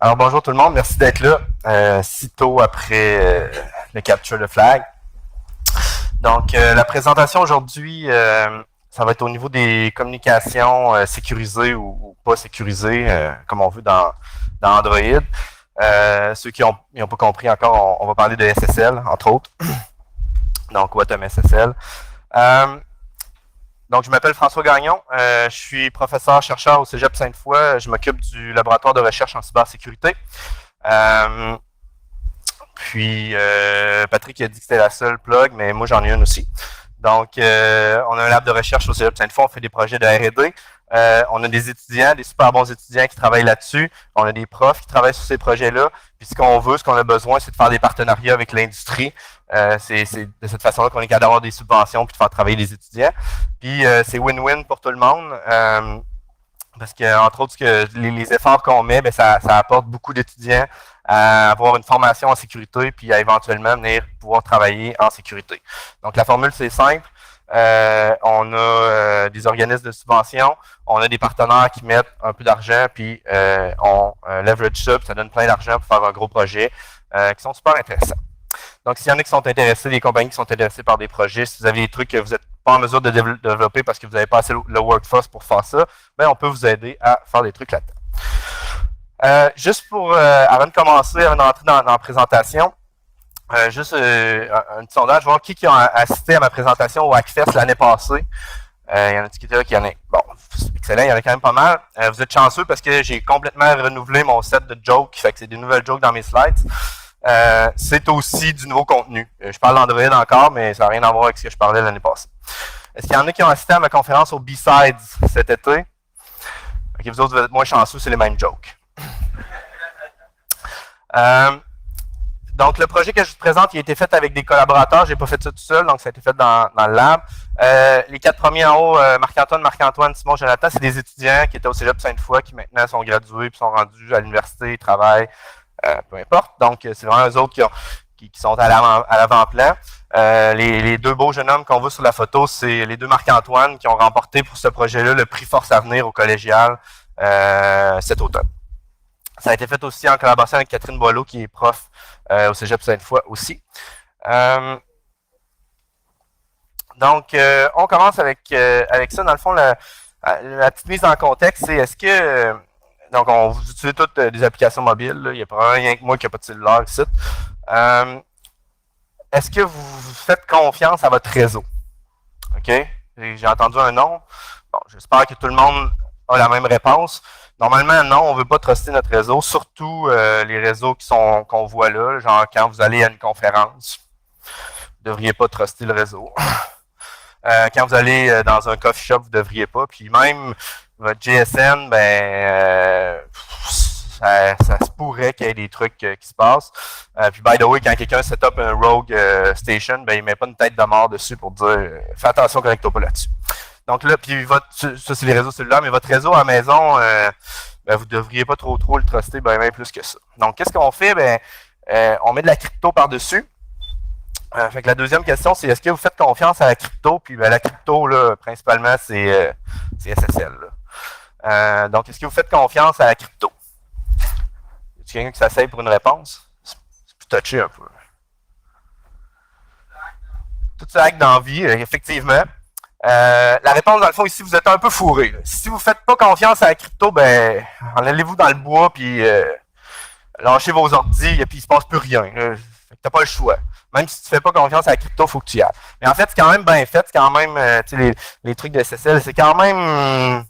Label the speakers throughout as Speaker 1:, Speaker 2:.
Speaker 1: Alors bonjour tout le monde, merci d'être là si tôt après le Capture the Flag. Donc la présentation aujourd'hui, ça va être au niveau des communications sécurisées ou pas sécurisées, comme on veut dans Android. Ceux qui n'ont pas compris encore, on va parler de SSL, entre autres. Donc Watom SSL. Donc, je m'appelle François Gagnon, je suis professeur-chercheur au Cégep Sainte-Foy, je m'occupe du laboratoire de recherche en cybersécurité. Patrick a dit que c'était la seule plug, mais moi j'en ai une aussi. Donc, on a un lab de recherche au Cégep Sainte-Foy, on fait des projets de R&D. On a des étudiants, des super bons étudiants qui travaillent là-dessus. On a des profs qui travaillent sur ces projets-là. Puis ce qu'on a besoin, c'est de faire des partenariats avec l'industrie. C'est de cette façon-là qu'on est capable d'avoir des subventions puis de faire travailler les étudiants. Puis c'est win-win pour tout le monde. Parce que, entre autres, les efforts qu'on met, ben, ça apporte beaucoup d'étudiants à avoir une formation en sécurité puis à éventuellement venir pouvoir travailler en sécurité. Donc la formule, c'est simple. On a des organismes de subvention, on a des partenaires qui mettent un peu d'argent, puis on leverage ça, puis ça donne plein d'argent pour faire un gros projet qui sont super intéressants. Donc, s'il y en a qui sont intéressés, des compagnies qui sont intéressées par des projets, si vous avez des trucs que vous n'êtes pas en mesure de développer parce que vous n'avez pas assez le workforce pour faire ça, ben on peut vous aider à faire des trucs là-dedans. Juste pour, avant de commencer, avant d'entrer dans la présentation, un petit sondage, voir qui a assisté à ma présentation au Hackfest l'année passée. Il y en a qui étaient là, qui en a. Bon, excellent, il y en a quand même pas mal. Vous êtes chanceux parce que j'ai complètement renouvelé mon set de jokes, fait que c'est des nouvelles jokes dans mes slides. C'est aussi du nouveau contenu. Je parle d'Android encore, mais ça n'a rien à voir avec ce que je parlais l'année passée. Est-ce qu'il y en a qui ont assisté à ma conférence au B-Sides cet été? Ok, vous autres, vous êtes moins chanceux, c'est les mêmes jokes. Donc, le projet que je vous présente, il a été fait avec des collaborateurs. Je n'ai pas fait ça tout seul, donc ça a été fait dans le lab. Les 4 premiers en haut, Marc-Antoine, Simon, Jonathan, c'est des étudiants qui étaient au Cégep Sainte-Foy, qui maintenant sont gradués et sont rendus à l'université, travaillent, peu importe. Donc, c'est vraiment eux autres qui sont à l'avant-plan. Les deux beaux jeunes hommes qu'on voit sur la photo, c'est les deux Marc-Antoine qui ont remporté pour ce projet-là le prix Force Avenir au collégial cet automne. Ça a été fait aussi en collaboration avec Catherine Boileau, qui est prof au Cégep Sainte-Foy aussi. Donc, on commence avec ça. Dans le fond, la petite mise en contexte, c'est est-ce que... donc, vous utilisez toutes des applications mobiles. Là, il n'y a pas rien que moi qui n'a pas de cellulaire ici. Est-ce que vous faites confiance à votre réseau? OK? J'ai entendu un nom. Bon, j'espère que tout le monde a la même réponse. Normalement, non, on ne veut pas truster notre réseau, surtout les réseaux qu'on voit là, genre quand vous allez à une conférence, vous ne devriez pas truster le réseau. Quand vous allez dans un coffee shop, vous ne devriez pas. Puis même votre GSM, ça se pourrait qu'il y ait des trucs qui se passent. Puis by the way, quand quelqu'un set up un rogue station, il ne met pas une tête de mort dessus pour dire fais attention, connecte-toi pas là-dessus. Donc là, puis ça c'est les réseaux cellulaires, mais votre réseau à la maison, vous ne devriez pas trop le truster, même plus que ça. Donc, qu'est-ce qu'on fait? On met de la crypto par-dessus. Fait que la deuxième question, c'est est-ce que vous faites confiance à la crypto? Puis la crypto, là, principalement, c'est SSL. Là. Donc, est-ce que vous faites confiance à la crypto? Y a-t-il quelqu'un qui s'essaye pour une réponse? C'est plus touché un peu. Tout ça hack dans la vie, effectivement. La réponse, dans le fond, ici, vous êtes un peu fourré. Là. Si vous ne faites pas confiance à la crypto, allez-vous dans le bois, puis lâchez vos ordis, et puis il ne se passe plus rien. Tu n'as pas le choix. Même si tu ne fais pas confiance à la crypto, il faut que tu y ailles. Mais en fait, c'est quand même bien fait. C'est quand même, les trucs de SSL, c'est quand même...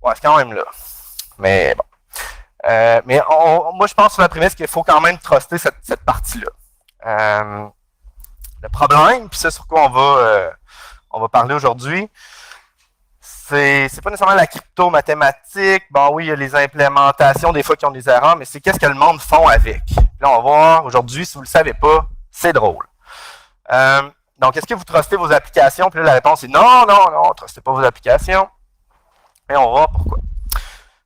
Speaker 1: Ouais, c'est quand même là. Mais bon. Moi, je pense sur la prémisse qu'il faut quand même truster cette partie-là. Le problème, puis c'est sur quoi on va parler aujourd'hui, c'est pas nécessairement la crypto mathématique. Bon, oui, il y a les implémentations des fois qui ont des erreurs, mais c'est qu'est-ce que le monde font avec. Puis là, on va voir aujourd'hui, si vous ne le savez pas, c'est drôle. Donc, est-ce que vous trustez vos applications? Puis là, la réponse est non, trustez pas vos applications. Et on va voir pourquoi.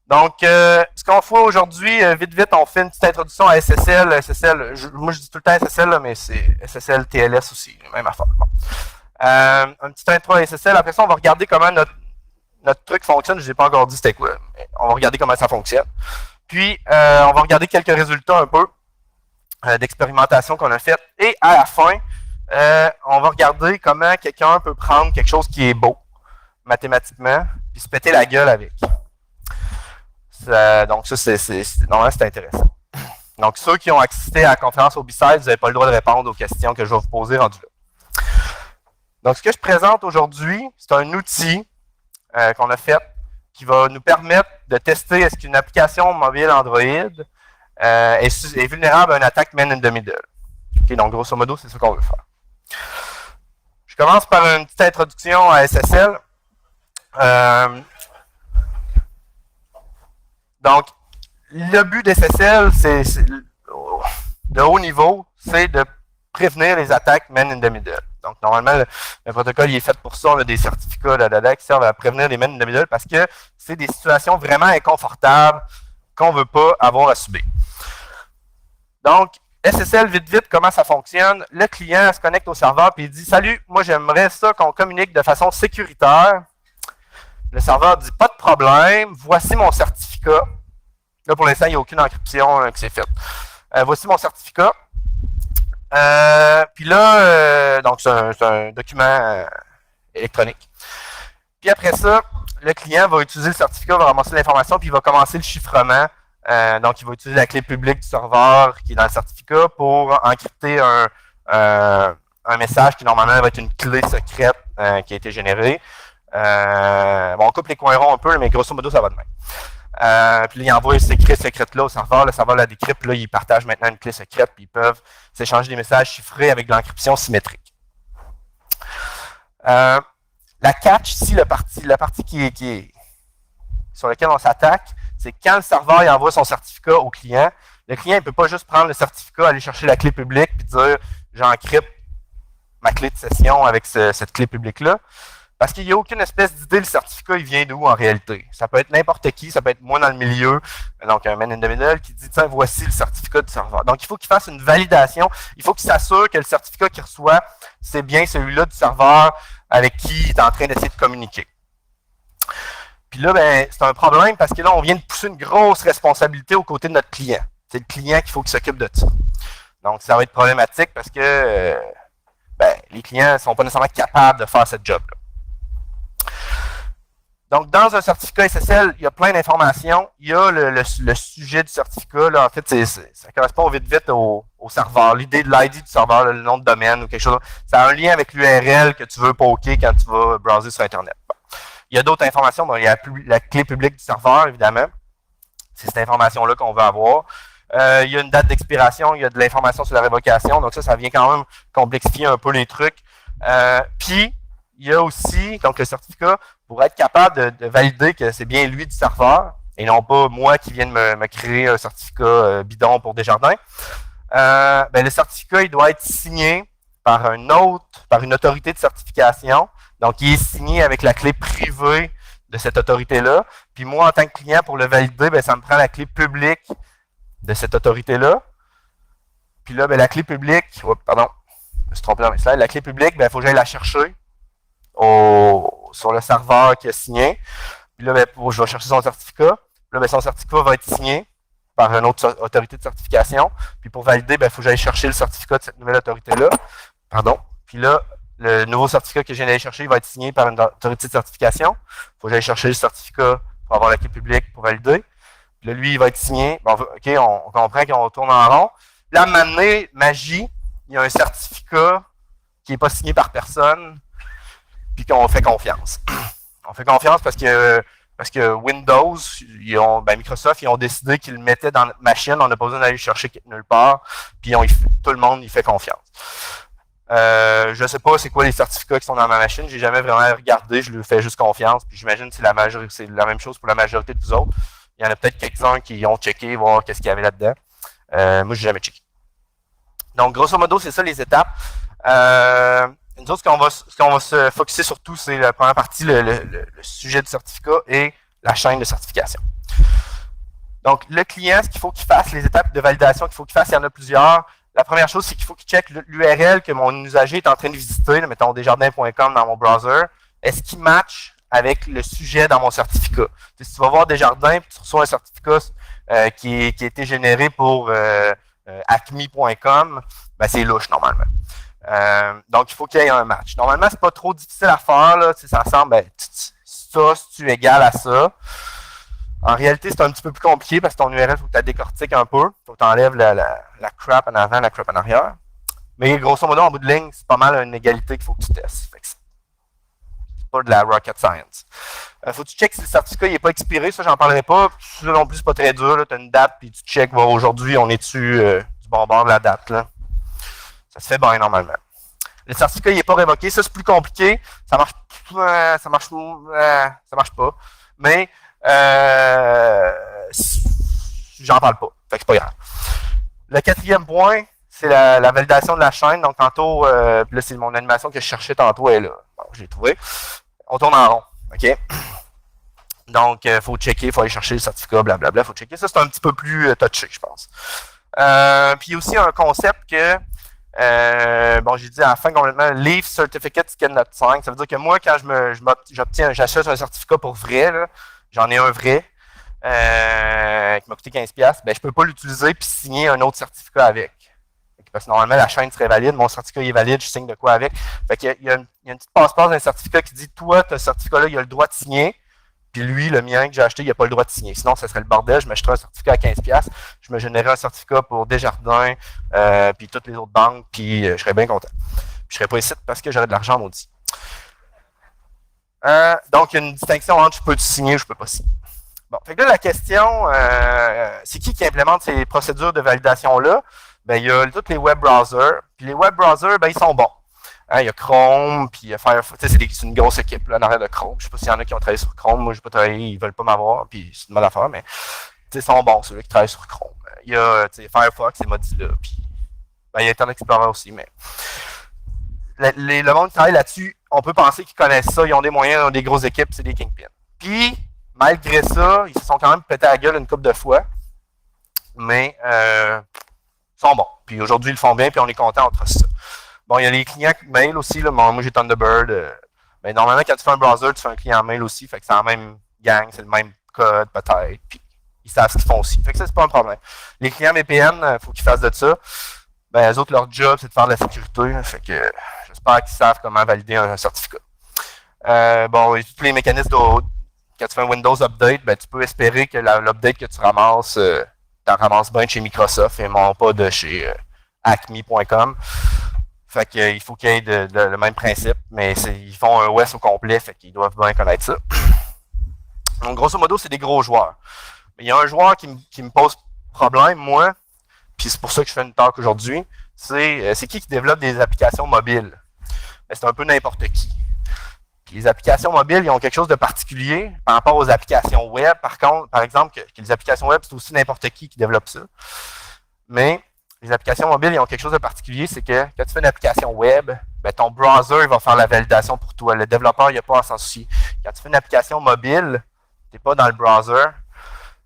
Speaker 1: Donc, ce qu'on fait aujourd'hui, vite, on fait une petite introduction à SSL. Moi, je dis tout le temps SSL, là, mais c'est SSL, TLS aussi, même affaire. Bon. Un petit intro à SSL. Après ça, on va regarder comment notre truc fonctionne. Je ne vous ai pas encore dit c'était quoi, mais on va regarder comment ça fonctionne. Puis, on va regarder quelques résultats un peu d'expérimentation qu'on a fait. Et à la fin, on va regarder comment quelqu'un peut prendre quelque chose qui est beau, mathématiquement, puis se péter la gueule avec. Donc, ça, normalement, c'est intéressant. Donc, ceux qui ont assisté à la conférence au B-Side, vous n'avez pas le droit de répondre aux questions que je vais vous poser rendu là. Donc, ce que je présente aujourd'hui, c'est un outil qu'on a fait qui va nous permettre de tester est-ce qu'une application mobile Android est vulnérable à une attaque man in the middle. Okay, donc, grosso modo, c'est ce qu'on veut faire. Je commence par une petite introduction à SSL. Donc, le but d'SSL, de haut niveau, c'est de prévenir les attaques man in the middle. Donc, normalement, le protocole il est fait pour ça. On a des certificats qui servent à prévenir les man in the middle parce que c'est des situations vraiment inconfortables qu'on ne veut pas avoir à subir. Donc, SSL, vite, comment ça fonctionne? Le client se connecte au serveur et il dit « Salut, moi j'aimerais ça qu'on communique de façon sécuritaire. » Le serveur dit « Pas de problème, voici mon certificat. » Là, pour l'instant, il n'y a aucune encryption qui s'est faite. Voici mon certificat. Puis là, donc c'est un document électronique. Puis après ça, le client va utiliser le certificat, va ramasser l'information, puis il va commencer le chiffrement. Donc, il va utiliser la clé publique du serveur qui est dans le certificat pour encrypter un message qui normalement va être une clé secrète qui a été générée. Bon, on coupe les coins ronds un peu, mais grosso modo, ça va de même. Puis là, il envoie ces clés secrètes-là au serveur. Le serveur la décrypte. Là, il partage maintenant une clé secrète. Puis ils peuvent s'échanger des messages chiffrés avec de l'encryption symétrique. La catch ici, la partie qui est sur laquelle on s'attaque, c'est quand le serveur il envoie son certificat au client, le client ne peut pas juste prendre le certificat, aller chercher la clé publique et dire j'encrypte ma clé de session avec cette clé publique-là. Parce qu'il n'y a aucune espèce d'idée, le certificat, il vient d'où en réalité. Ça peut être n'importe qui, ça peut être moi dans le milieu, donc un man in the middle qui dit, tiens, voici le certificat du serveur. Donc, il faut qu'il fasse une validation, il faut qu'il s'assure que le certificat qu'il reçoit, c'est bien celui-là du serveur avec qui il est en train d'essayer de communiquer. Puis là, ben, c'est un problème parce que là, on vient de pousser une grosse responsabilité aux côtés de notre client. C'est le client qu'il faut qu'il s'occupe de ça. Donc, ça va être problématique parce que les clients ne sont pas nécessairement capables de faire ce job-là. Donc, dans un certificat SSL, il y a plein d'informations. Il y a le sujet du certificat. Là, en fait, ça correspond vite au serveur. L'idée de l'ID du serveur, le nom de domaine ou quelque chose. Ça a un lien avec l'URL que tu veux poker quand tu vas browser sur Internet. Bon. Il y a d'autres informations. Bon, il y a la clé publique du serveur, évidemment. C'est cette information-là qu'on veut avoir. Il y a une date d'expiration. Il y a de l'information sur la révocation. Donc, ça vient quand même complexifier un peu les trucs. Puis, il y a aussi, donc le certificat, pour être capable de valider que c'est bien lui du serveur, et non pas moi qui viens de me créer un certificat bidon pour Desjardins, le certificat, il doit être signé par une autorité de certification. Donc, il est signé avec la clé privée de cette autorité-là. Puis moi, en tant que client, pour le valider, ça me prend la clé publique de cette autorité-là. Puis là, la clé publique, pardon, je me suis trompé dans mes slides, la clé publique, il faut que j'aille la chercher sur le serveur qui a signé. Puis là, je vais chercher son certificat. Puis là, son certificat va être signé par une autre autorité de certification. Puis pour valider, il faut que j'aille chercher le certificat de cette nouvelle autorité-là. Pardon. Puis là, le nouveau certificat que je viens d'aller chercher, il va être signé par une autorité de certification. Il faut que j'aille chercher le certificat pour avoir la clé publique pour valider. Puis là, lui, il va être signé. Bon, OK, on comprend qu'on tourne en rond. Là, maintenant, magie, il y a un certificat qui n'est pas signé par personne, puis qu'on fait confiance. On fait confiance parce que Windows, Microsoft, ils ont décidé qu'ils le mettaient dans notre machine, on n'a pas besoin d'aller le chercher nulle part, puis tout le monde y fait confiance. Je ne sais pas c'est quoi les certificats qui sont dans ma machine, j'ai jamais vraiment regardé, je lui fais juste confiance, puis j'imagine que c'est la même chose pour la majorité de vous autres. Il y en a peut-être quelques-uns qui ont checké, voir qu'est-ce qu'il y avait là-dedans. Moi, j'ai jamais checké. Donc, grosso modo, c'est ça les étapes. Nous autres, ce qu'on va se focusser surtout, c'est la première partie, le sujet du certificat et la chaîne de certification. Donc, le client, ce qu'il faut qu'il fasse, les étapes de validation qu'il faut qu'il fasse, il y en a plusieurs. La première chose, c'est qu'il faut qu'il check l'URL que mon usager est en train de visiter, mettons desjardins.com dans mon browser. Est-ce qu'il match avec le sujet dans mon certificat? Si tu vas voir Desjardins et tu reçois un certificat qui a été généré pour acme.com, ben c'est louche normalement. Donc, il faut qu'il y ait un match. Normalement, c'est pas trop difficile à faire. Là. Ça semble, ben, ça, si tu es égal à ça. En réalité, c'est un petit peu plus compliqué parce que ton URL, il faut que tu la décortiques un peu. Il faut que tu enlèves la crap en avant, la crap en arrière. Mais grosso modo, en bout de ligne, c'est pas mal une égalité qu'il faut que tu testes. Fait que c'est pas de la rocket science. Faut que tu checkes si le certificat n'est pas expiré. Ça, j'en parlerai pas. Ça non plus, c'est pas très dur. Tu as une date, puis tu checkes. Bon, aujourd'hui, on est dessus du bon bord de la date. Là. Ça se fait bien normalement. Le certificat n'est pas révoqué. Ça, c'est plus compliqué. Ça marche pas. Mais j'en parle pas. Fait que c'est pas grave. Le quatrième point, c'est la validation de la chaîne. Donc, tantôt, là, c'est mon animation que je cherchais tantôt, elle est là. Bon, je l'ai trouvé. On tourne en rond. OK? Donc, il faut checker, il faut aller chercher le certificat, blablabla, il faut checker. Ça, c'est un petit peu plus touché, je pense. Puis, il y a aussi un concept que, bon, j'ai dit à la fin complètement, Leave Certificate Scan Not 5. Ça veut dire que moi, quand j'achète un certificat pour vrai, là, j'en ai un vrai, qui m'a coûté $15, ben, je peux pas l'utiliser puis signer un autre certificat avec. Parce que normalement, la chaîne serait valide, mon certificat est valide, je signe de quoi avec. Fait qu'il y a une petite passe-passe d'un certificat qui dit, toi, ce certificat-là, il a le droit de signer, puis lui, le mien que j'ai acheté, il n'a pas le droit de signer. Sinon, ça serait le bordel, je m'achèterais un certificat à 15$, je me générerais un certificat pour Desjardins, puis toutes les autres banques, puis je serais bien content. Puis je serais pas ici parce que j'aurais de l'argent maudit. Donc, il y a une distinction entre je peux te signer ou je peux pas signer. Bon, fait que là, la question, c'est qui implémente ces procédures de validation-là? Ben, il y a tous les web browsers. Puis les web browsers, ben, ils sont bons. Hein, il y a Chrome, puis Firefox. C'est une grosse équipe là, en arrière de Chrome. Je sais pas s'il y en a qui ont travaillé sur Chrome. Moi, je n'ai pas travaillé, ils veulent pas m'avoir, puis c'est une bonne affaire, mais ils sont bons, ceux qui travaillent sur Chrome. Il y a Firefox et Mozilla, puis ben, il y a Internet Explorer aussi, mais le monde qui travaille là-dessus, on peut penser qu'ils connaissent ça, ils ont des moyens, ils ont des grosses équipes, c'est des kingpins. Puis, malgré ça, ils se sont quand même pété la gueule une couple de fois, mais sont bons. Puis aujourd'hui, ils le font bien, puis on est content entre ça. Bon, il y a les clients mail aussi. Là. Moi, j'ai Thunderbird. Mais normalement, quand tu fais un browser, tu fais un client mail aussi. Fait que c'est la même gang, c'est le même code, peut-être. Puis ils savent ce qu'ils font aussi. Fait que ça, c'est pas un problème. Les clients VPN, il faut qu'ils fassent de ça. Ben, eux autres, leur job, c'est de faire de la sécurité. Fait que j'espère qu'ils savent comment valider un certificat. Bon, et tous les mécanismes quand tu fais un Windows Update, ben, tu peux espérer que l'update que tu ramasses, t'en ramasses bien de chez Microsoft et non pas de chez acme.com. Fait qu'il faut qu'il y ait le même principe, mais ils font un OS au complet, fait qu'ils doivent bien connaître ça. Donc, grosso modo, c'est des gros joueurs. Mais il y a un joueur qui me pose problème, moi, puis c'est pour ça que je fais une talk aujourd'hui, c'est qui développe des applications mobiles. Ben, c'est un peu n'importe qui. Puis les applications mobiles, ils ont quelque chose de particulier par rapport aux applications web. Par exemple, que les applications web, c'est aussi n'importe qui développe ça. Mais les applications mobiles, ils ont quelque chose de particulier, c'est que quand tu fais une application web, ben, ton browser il va faire la validation pour toi. Le développeur, il n'a pas à s'en soucier. Quand tu fais une application mobile, tu n'es pas dans le browser,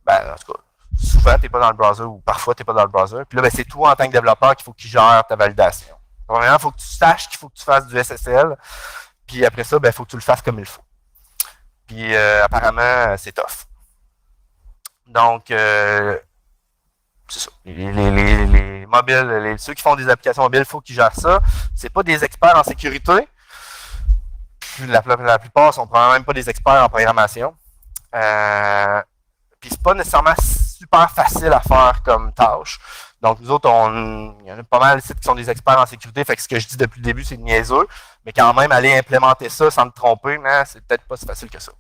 Speaker 1: ben, en tout cas, souvent, tu n'es pas dans le browser ou parfois, tu n'es pas dans le browser. Puis là, ben, c'est toi, en tant que développeur, qu'il faut qu'il gère ta validation. Premièrement, il faut que tu saches qu'il faut que tu fasses du SSL. Puis après ça, ben, il faut que tu le fasses comme il faut. Puis apparemment, c'est tough. Donc, c'est ça. Les mobiles, ceux qui font des applications mobiles, il faut qu'ils gèrent ça. C'est pas des experts en sécurité. Puis la plupart sont probablement même pas des experts en programmation. Puis c'est pas nécessairement super facile à faire comme tâche. Donc nous autres, il y en a pas mal de sites qui sont des experts en sécurité. Fait que ce que je dis depuis le début, c'est niaiseux. Mais quand même, aller implémenter ça sans te tromper, c'est peut-être pas si facile que ça.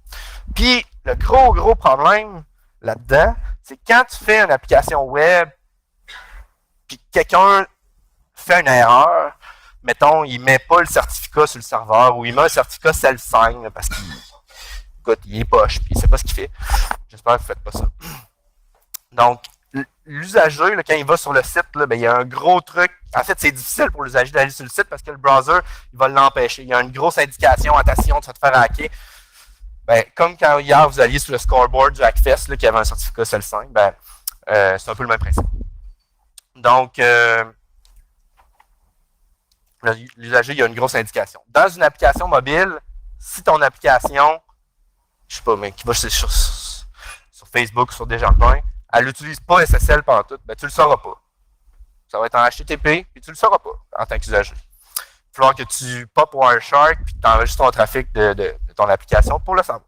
Speaker 1: Puis le gros problème là-dedans, c'est quand tu fais une application web, puis quelqu'un fait une erreur, mettons, il met pas le certificat sur le serveur, ou il met un certificat self-sign, parce qu'il écoute, il est poche, puis il sait pas ce qu'il fait. J'espère que vous faites pas ça. Donc, l'usager, là, quand il va sur le site, là, ben, il y a un gros truc. En fait, c'est difficile pour l'usager d'aller sur le site parce que le browser, il va l'empêcher. Il y a une grosse indication, attention, tu vas te faire hacker. Ben, comme quand hier, vous alliez sur le scoreboard du Hackfest, là, qui avait un certificat CEL5, ben, c'est un peu le même principe. Donc, l'usager, il y a une grosse indication. Dans une application mobile, si ton application, je sais pas, mais qui va sur Facebook ou sur Desjardins, elle n'utilise pas SSL pendant tout, ben, tu le sauras pas. Ça va être en HTTP, puis tu le sauras pas en tant qu'usager. Il va falloir que tu pop Wireshark, puis tu enregistres ton trafic de ton application pour le savoir.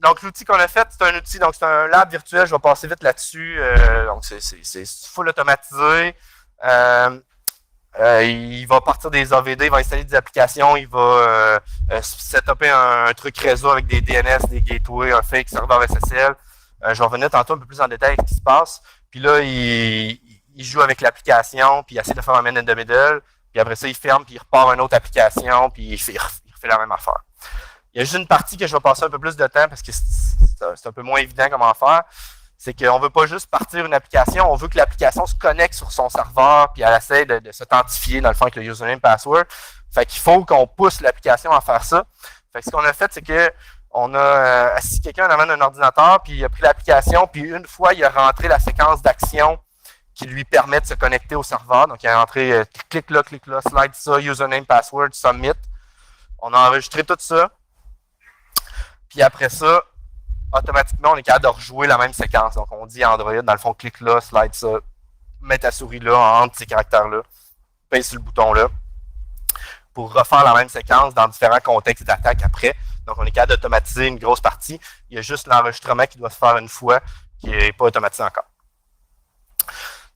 Speaker 1: Donc, l'outil qu'on a fait, c'est un outil, donc c'est un lab virtuel, je vais passer vite là-dessus. Donc, c'est full automatisé. Il va partir des AVD, il va installer des applications, il va setuper un truc réseau avec des DNS, des gateways, un fake serveur SSL. Je vais revenir tantôt un peu plus en détail avec ce qui se passe. Puis là, il joue avec l'application, puis il essaie de faire un man in the middle. Puis après ça, il ferme, puis il repart une autre application, puis il refait la même affaire. Il y a juste une partie que je vais passer un peu plus de temps parce que c'est un peu moins évident comment faire. C'est qu'on ne veut pas juste partir une application, on veut que l'application se connecte sur son serveur puis elle essaie de s'authentifier dans le fond avec le username password. Fait qu'il faut qu'on pousse l'application à faire ça. Fait que ce qu'on a fait, c'est que on a assis quelqu'un en avant d'un ordinateur, puis il a pris l'application, puis une fois, il a rentré la séquence d'actions qui lui permet de se connecter au serveur. Donc, il a rentré clique là, slide ça, username, password, submit. On a enregistré tout ça. Puis après ça, automatiquement, on est capable de rejouer la même séquence. Donc, on dit à Android, dans le fond, clique là, slide ça, mets ta souris là, entre ces caractères-là, pince sur le bouton là, pour refaire la même séquence dans différents contextes d'attaque après. Donc, on est capable d'automatiser une grosse partie. Il y a juste l'enregistrement qui doit se faire une fois, qui n'est pas automatisé encore.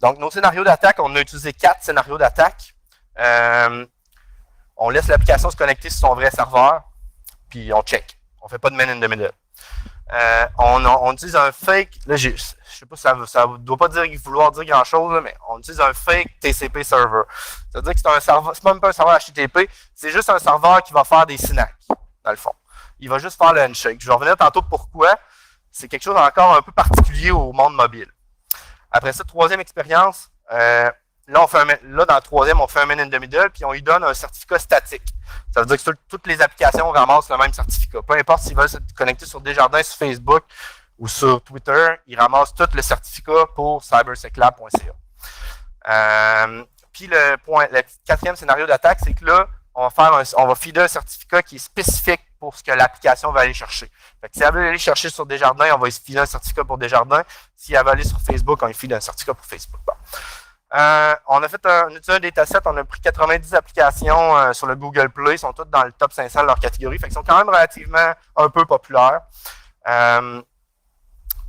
Speaker 1: Donc, nos scénarios d'attaque, on a utilisé 4 scénarios d'attaque. On laisse l'application se connecter sur son vrai serveur, puis on check. On ne fait pas de man in the middle. On utilise un fake, là, je ne sais pas si ça ne doit pas vouloir dire grand-chose, mais on utilise un fake TCP server. Ça veut dire que c'est un serveur, c'est même pas un serveur HTTP, c'est juste un serveur qui va faire des SYNAC, dans le fond. Il va juste faire le handshake. Je vais revenir tantôt pourquoi. C'est quelque chose encore un peu particulier au monde mobile. Après ça, troisième expérience, là, dans le troisième, on fait un man in the middle, puis on lui donne un certificat statique. Ça veut dire que toutes les applications ramassent le même certificat. Peu importe s'ils veulent se connecter sur Desjardins, sur Facebook ou sur Twitter, ils ramassent tout le certificat pour cyberseclab.ca. Puis le quatrième scénario d'attaque, c'est que là, on va feeder un certificat qui est spécifique pour ce que l'application va aller chercher. Fait que si elle veut aller chercher sur Desjardins, on va lui filer un certificat pour Desjardins. Si elle veut aller sur Facebook, on lui file un certificat pour Facebook. Bon. On a fait un dataset, on a pris 90 applications sur le Google Play, ils sont toutes dans le top 500 de leur catégorie, fait qu'ils sont quand même relativement un peu populaires.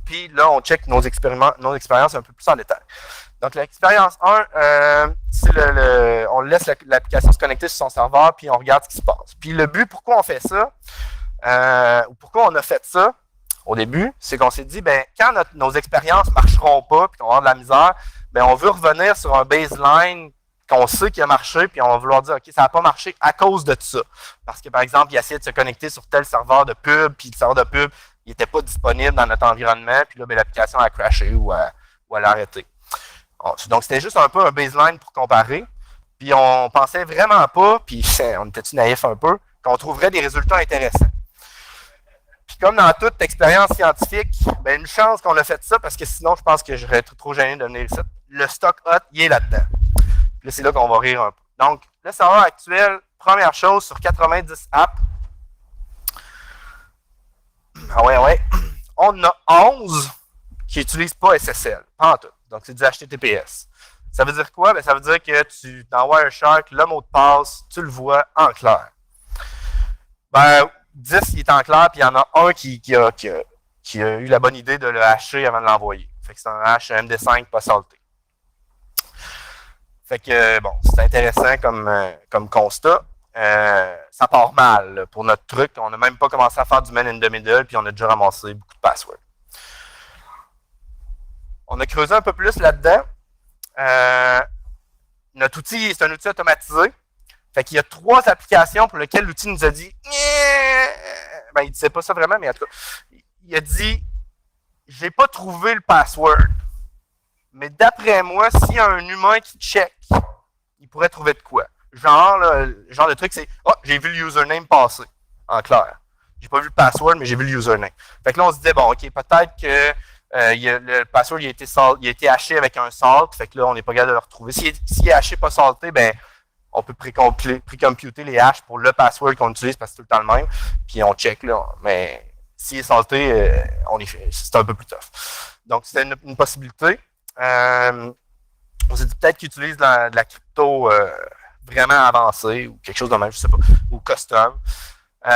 Speaker 1: Puis là, on check nos expériences un peu plus en détail. Donc l'expérience 1, c'est on laisse l'application se connecter sur son serveur, puis on regarde ce qui se passe. Puis le but, pourquoi on fait ça, ou pourquoi on a fait ça au début, c'est qu'on s'est dit, ben quand nos expériences ne marcheront pas, puis qu'on va avoir de la misère, ben on veut revenir sur un baseline qu'on sait qui a marché, puis on va vouloir dire, OK, ça n'a pas marché à cause de ça. Parce que, par exemple, il a essayé de se connecter sur tel serveur de pub, puis le serveur de pub, il n'était pas disponible dans notre environnement, puis là, ben, l'application a crashé ou elle a arrêté. Donc, c'était juste un peu un baseline pour comparer. Puis, on pensait vraiment pas, puis on était-tu naïf un peu, qu'on trouverait des résultats intéressants. Puis, comme dans toute expérience scientifique, ben, une chance qu'on a fait ça, parce que sinon, je pense que j'aurais été trop gêné de venir ici. Le stock hot, il est là-dedans. Puis là, c'est là qu'on va rire un peu. Donc, le serveur actuel, première chose, sur 90 apps, on a 11 qui n'utilisent pas SSL, pas en tout. Donc, c'est du HTTPS. Ça veut dire quoi? Ben, ça veut dire que dans Wireshark, le mot de passe, tu le vois en clair. Ben, 10, il est en clair, puis il y en a un qui a eu la bonne idée de le hasher avant de l'envoyer. Fait que c'est un hash MD5 pas salté. Fait que, bon, c'est intéressant comme constat. Ça part mal là, pour notre truc. On n'a même pas commencé à faire du man in the middle, puis on a déjà ramassé beaucoup de passwords. On a creusé un peu plus là-dedans. Notre outil, c'est un outil automatisé. Fait qu'il y a 3 applications pour lesquelles l'outil nous a dit ben, il ne disait pas ça vraiment, mais en tout cas, il a dit j'ai pas trouvé le password. Mais d'après moi, s'il y a un humain qui check, il pourrait trouver de quoi. Genre, là, le genre de truc, c'est j'ai vu le username passer, en clair. J'ai pas vu le password, mais j'ai vu le username. Fait que là, on se disait, bon, OK, peut-être que le password il a été haché avec un salt, fait que là, on n'est pas capable de le retrouver. S'il est haché pas salté, ben, on peut précomputer les hashes pour le password qu'on utilise parce que c'est tout le temps le même, puis on check, là. Mais s'il est salté, c'est un peu plus tough. Donc, c'est une possibilité. On s'est dit peut-être qu'ils utilisent de la crypto vraiment avancée ou quelque chose de même, je sais pas, ou custom.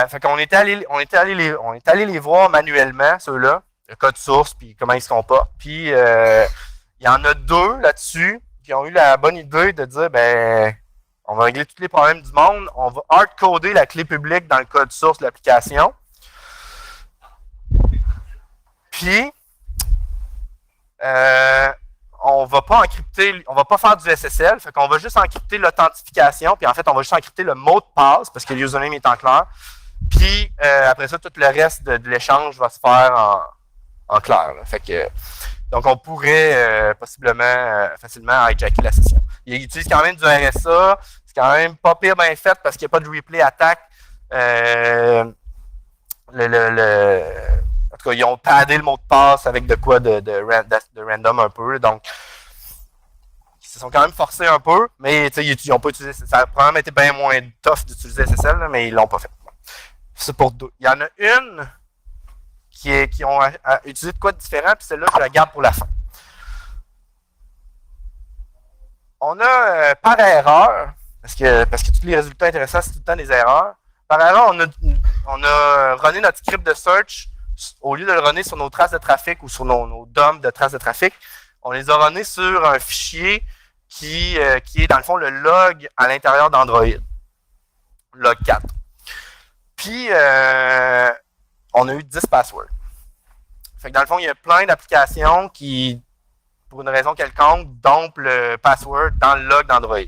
Speaker 1: Fait qu'on était allé les voir manuellement, ceux-là, le code source, puis comment ils se comportent. Puis, il y en a 2 là-dessus qui ont eu la bonne idée de dire, ben, on va régler tous les problèmes du monde, on va hard-coder la clé publique dans le code source de l'application. Puis, on va pas encrypter, on va pas faire du SSL, fait qu'on va juste encrypter l'authentification, puis en fait, on va juste encrypter le mot de passe, parce que le username est en clair. Puis, après ça, tout le reste de l'échange va se faire en clair. Là. Fait que, donc, on pourrait possiblement facilement hijacker la session. Il utilise quand même du RSA, c'est quand même pas pire bien fait parce qu'il n'y a pas de replay attack. En tout cas, ils ont paddé le mot de passe avec de quoi de random un peu. Donc, ils se sont quand même forcés un peu, mais ils n'ont pas utilisé. Ça a probablement été bien moins tough d'utiliser SSL, là, mais ils l'ont pas fait. C'est pour 2. Il y en a une qui ont utilisé de quoi de différent, puis celle-là, je la garde pour la fin. On a par erreur, parce que tous les résultats intéressants, c'est tout le temps des erreurs. Par erreur, on a runné notre script de search. Au lieu de le runner sur nos traces de trafic ou sur nos DOM de traces de trafic, on les a runnés sur un fichier qui est dans le fond le log à l'intérieur d'Android. Log 4. Puis, on a eu 10 passwords. Fait que dans le fond, il y a plein d'applications qui, pour une raison quelconque, dompent le password dans le log d'Android.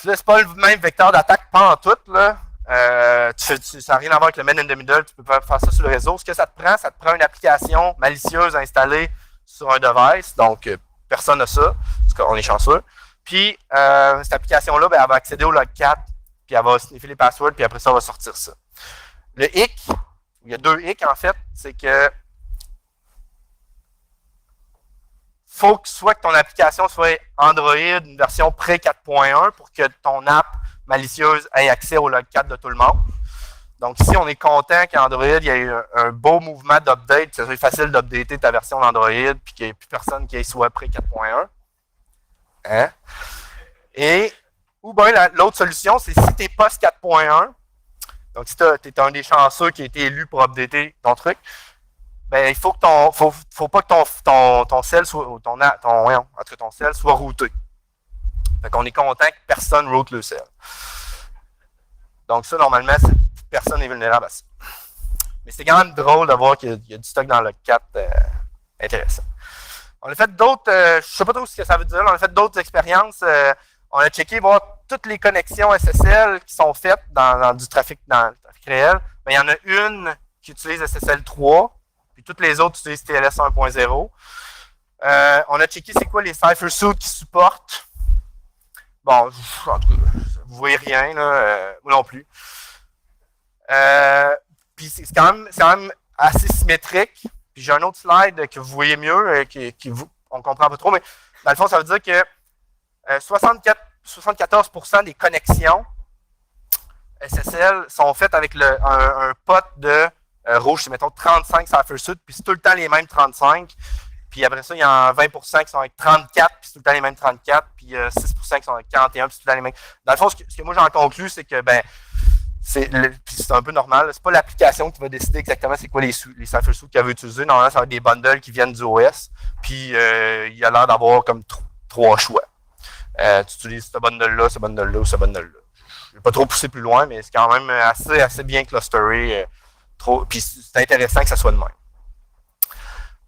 Speaker 1: Là, c'est pas le même vecteur d'attaque, pas en tout, là. Ça n'a rien à voir avec le man in the middle, tu peux faire ça sur le réseau. Ce que ça te prend une application malicieuse installée sur un device, donc personne n'a ça, parce qu'on est chanceux. Puis, cette application-là, ben, elle va accéder au log 4, puis elle va sniffer les passwords, puis après ça, elle va sortir ça. Le hic, il y a 2 hicks en fait, c'est que faut que soit que ton application soit Android, une version pré 4.1 pour que ton app malicieuse ait accès au log 4 de tout le monde. Donc ici, on est content qu'Android, il y ait un beau mouvement d'update, que ce soit facile d'updater ta version d'Android, puis qu'il n'y ait plus personne qui soit pré 4.1. Hein? Et, ou bien l'autre solution, c'est si tu es post 4.1, donc si tu es un des chanceux qui a été élu pour updater ton truc, ben il faut que faut pas que ton cell soit ton cell soit routé. Fait qu'on est content que personne route le cell. Donc ça, normalement, personne n'est vulnérable à ça. Mais c'est quand même drôle de voir qu'il y a du stock dans le 4 intéressant. On a fait d'autres, je ne sais pas trop ce que ça veut dire, on a fait d'autres expériences. On a checké voir toutes les connexions SSL qui sont faites dans le trafic réel. Mais il y en a une qui utilise SSL 3, puis toutes les autres utilisent TLS 1.0. On a checké c'est quoi les CipherSuits qui supportent. Bon, en tout cas, vous voyez rien, là, moi non plus. Puis c'est quand même assez symétrique. Puis j'ai un autre slide que vous voyez mieux, on comprend pas trop, mais dans le fond, ça veut dire que 74% des connexions SSL sont faites avec un pot de rouge, c'est mettons 35 CipherSuits, puis c'est tout le temps les mêmes 35. Puis après ça, il y a 20% qui sont avec 34, puis c'est tout le temps les mêmes 34, puis 6% qui sont avec 41, puis c'est tout le temps les mêmes. Dans le fond, ce que moi j'en conclus, c'est que c'est un peu normal. C'est pas l'application qui va décider exactement c'est quoi les CipherSuits qu'elle veut utiliser. Normalement, ça va être des bundles qui viennent du OS. Puis il y a l'air d'avoir comme 3 choix. Tu utilises ce bundle-là, ce bundle-là ou ce bundle-là. Je vais pas trop pousser plus loin, mais c'est quand même assez bien clusteré. Puis c'est intéressant que ça soit de même.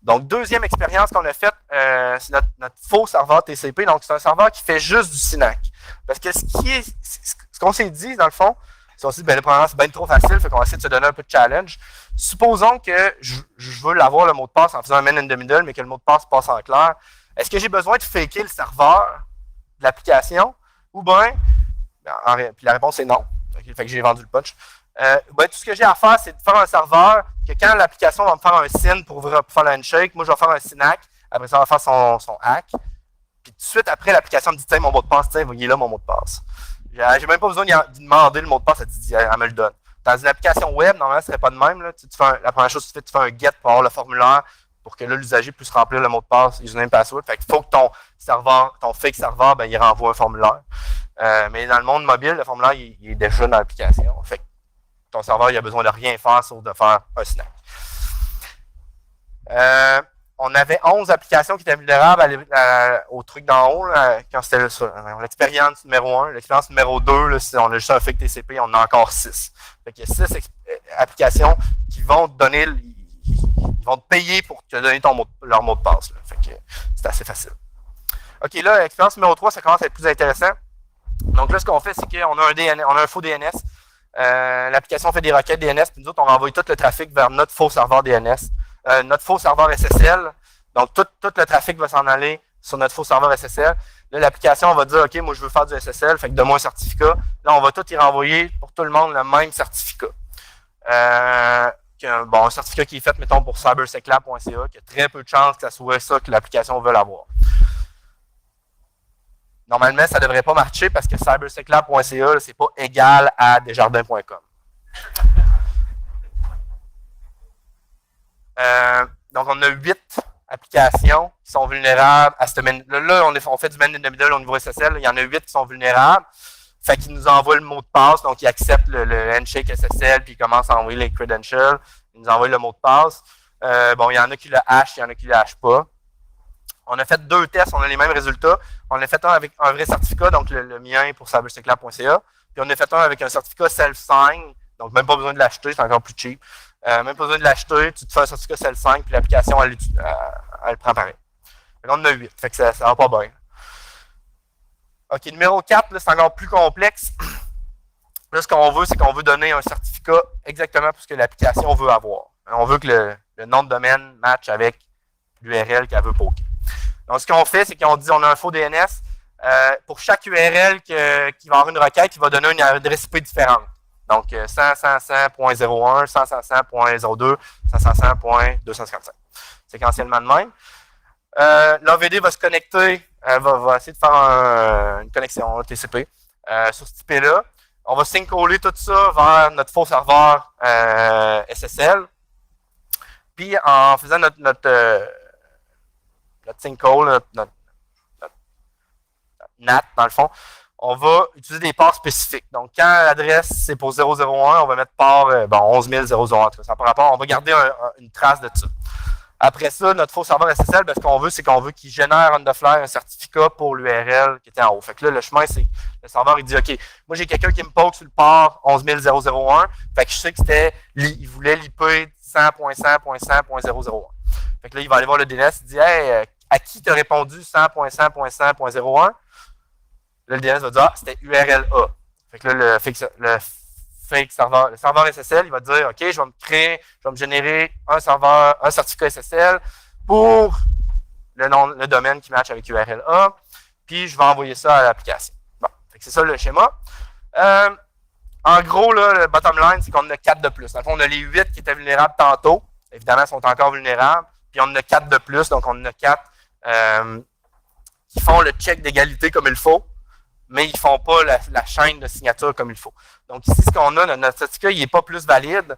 Speaker 1: Donc, deuxième expérience qu'on a faite, c'est notre faux serveur TCP. Donc, c'est un serveur qui fait juste du SYNAC. Parce que ce qu'on s'est dit, dans le fond, c'est qu'on s'est dit, probablement, c'est bien trop facile, fait qu'on va essayer de se donner un peu de challenge. Supposons que je veux l'avoir le mot de passe en faisant un man in the middle, mais que le mot de passe passe en clair. Est-ce que j'ai besoin de faker le serveur de l'application? Ou bien, puis la réponse est non. Okay, fait que j'ai vendu le punch. Tout ce que j'ai à faire, c'est de faire un serveur que quand l'application va me faire un SYN pour faire le handshake, moi je vais faire un SYNAC, après ça, on va faire son hack. Puis tout de suite après, l'application me dit, tiens, mon mot de passe, tiens, il est là mon mot de passe. J'ai même pas besoin de demander le mot de passe, elle me le donne. Dans une application web, normalement, ce serait pas de même. Là. La première chose que tu fais, tu fais un get pour avoir le formulaire pour que là, l'usager puisse remplir le mot de passe, username, password. Fait qu'il faut que ton serveur, ton fake serveur, ben, il renvoie un formulaire. Mais dans le monde mobile, le formulaire, il est déjà dans l'application. Fait que ton serveur, il a besoin de rien faire sauf de faire un snack. On avait 11 applications qui étaient vulnérables au truc d'en haut, là, quand c'était l'expérience numéro 1. L'expérience numéro 2, là, on a juste un fake TCP, on en a encore 6. Fait qu'il y a 6 applications qui vont te donner, ils vont te payer pour te donner leur mot de passe. Là. Fait que c'est assez facile. OK, là, l'expérience numéro 3, ça commence à être plus intéressant. Donc là, ce qu'on fait, c'est qu'on a un faux DNS. L'application fait des requêtes DNS, puis nous autres, on va envoyer tout le trafic vers notre faux serveur DNS. Notre faux serveur SSL. Donc, tout le trafic va s'en aller sur notre faux serveur SSL. Là, l'application va dire, OK, moi, je veux faire du SSL, fait que donne-moi un certificat. Là, on va tout y renvoyer pour tout le monde le même certificat. Un certificat qui est fait, mettons, pour cyberseclab.ca, qui a très peu de chances que ça soit ça que l'application veut avoir. Normalement, ça ne devrait pas marcher parce que cyberseclab.ca, c'est pas égal à desjardins.com. Donc, on a 8 applications qui sont vulnérables à cette là, on fait du man in the middle au niveau SSL. Il y en a 8 qui sont vulnérables. Fait qu'ils nous envoient le mot de passe. Donc, ils acceptent le handshake SSL puis ils commencent à envoyer les credentials. Ils nous envoient le mot de passe. Il y en a qui le hashent, il y en a qui le hashent pas. On a fait 2 tests, on a les mêmes résultats. On a fait un avec un vrai certificat, donc le mien pour cyberseclab.ca. Puis on a fait un avec un certificat self-sign. Donc, même pas besoin de l'acheter, c'est encore plus cheap. Même pas besoin de l'acheter, tu te fais un certificat self-sign, puis l'application, elle prend pareil. Fait on en a 8, fait que ça va pas bien. OK, numéro 4, là, c'est encore plus complexe. Là, ce qu'on veut, c'est qu'on veut donner un certificat exactement pour ce que l'application veut avoir. On veut que le nom de domaine matche avec l'URL qu'elle veut poker. Donc, ce qu'on fait, c'est qu'on dit on a un faux DNS. Pour chaque URL qui va avoir une requête, il va donner une adresse IP différente. Donc, 100.100.01, 100.100.02, 100.100.255. Séquentiellement de même. L'AVD va se connecter, va essayer de faire une connexion TCP sur ce IP-là. On va syncoller tout ça vers notre faux serveur SSL. Puis, en faisant notre syncall, notre NAT, dans le fond, on va utiliser des ports spécifiques. Donc, quand l'adresse c'est pour 001, on va mettre port 11.001. Ça par rapport, on va garder une trace de ça. Après ça, notre faux serveur SSL, ce qu'on veut, c'est qu'on veut qu'il génère on the fly un certificat pour l'URL qui était en haut. Fait que là, le chemin, c'est que le serveur, il dit, OK, moi, j'ai quelqu'un qui me poke sur le port 11.001. Fait que je sais que il voulait l'IP 100.100.100.001. Fait que là, il va aller voir le DNS, il dit, hey, à qui t'as répondu 100.100.100.01? Là, le DNS va dire, c'était URL A. Fait que là, le serveur SSL, il va dire, OK, je vais me générer un certificat SSL pour le domaine qui match avec URL A, puis je vais envoyer ça à l'application. Bon, fait que c'est ça le schéma. En gros, là, le bottom line, c'est qu'on en a 4 de plus. Dans le fond, on a les 8 qui étaient vulnérables tantôt. Évidemment, ils sont encore vulnérables. Puis on en a 4 de plus, donc on en a 4 qui font le check d'égalité comme il faut, mais ils ne font pas la chaîne de signature comme il faut. Donc ici, ce qu'on a, notre certificat, il n'est pas plus valide,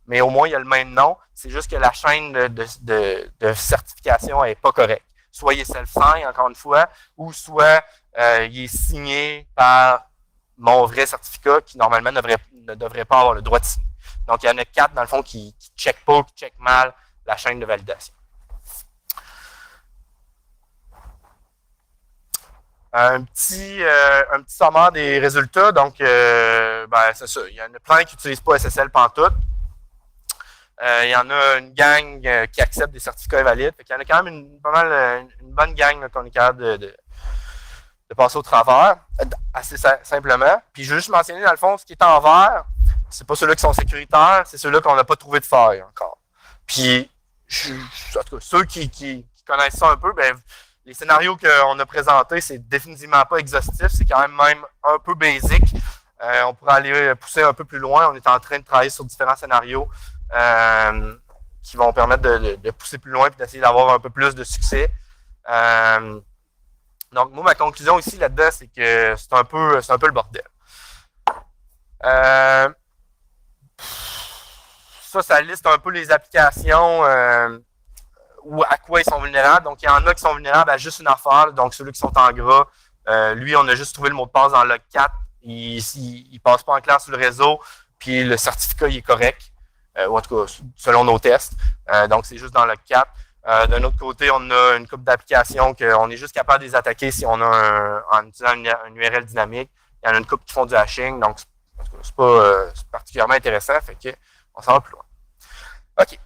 Speaker 1: mais au moins, il y a le même nom. C'est juste que la chaîne de certification n'est pas correcte. Soit il est self-sign, encore une fois, ou soit il est signé par mon vrai certificat qui, normalement, ne devrait pas avoir le droit de signer. Donc, il y en a 4, dans le fond, qui ne checkent pas ou qui checkent mal la chaîne de validation. Un petit sommaire des résultats. Donc, c'est ça. Il y en a plein qui n'utilisent pas SSL pantoute. Il y en a une gang qui accepte des certificats invalides. Il y en a quand même une bonne gang qu'on est capable de passer au travers, assez simplement. Puis, je veux juste mentionner, dans le fond, ce qui est en vert, c'est pas ceux-là qui sont sécuritaires, c'est ceux-là qu'on n'a pas trouvé de faille encore. Puis, en tout cas, ceux qui connaissent ça un peu, les scénarios qu'on a présentés, c'est définitivement pas exhaustif, c'est quand même un peu basic. On pourrait aller pousser un peu plus loin. On est en train de travailler sur différents scénarios qui vont permettre de pousser plus loin et d'essayer d'avoir un peu plus de succès. Donc, moi, ma conclusion ici là-dedans, c'est que c'est un peu le bordel. ça liste un peu les applications ou à quoi ils sont vulnérables. Donc, il y en a qui sont vulnérables à juste une affaire. Donc, ceux qui sont en gras, lui, on a juste trouvé le mot de passe dans log 4. Il ne passe pas en clair sur le réseau. Puis, le certificat, il est correct. Ou en tout cas, selon nos tests. Donc, c'est juste dans log 4. D'un autre côté, on a une couple d'applications qu'on est juste capable de les attaquer si on a en utilisant une URL dynamique. Il y en a une couple qui font du hashing. Donc, c'est pas particulièrement intéressant. Fait que on s'en va plus loin. OK.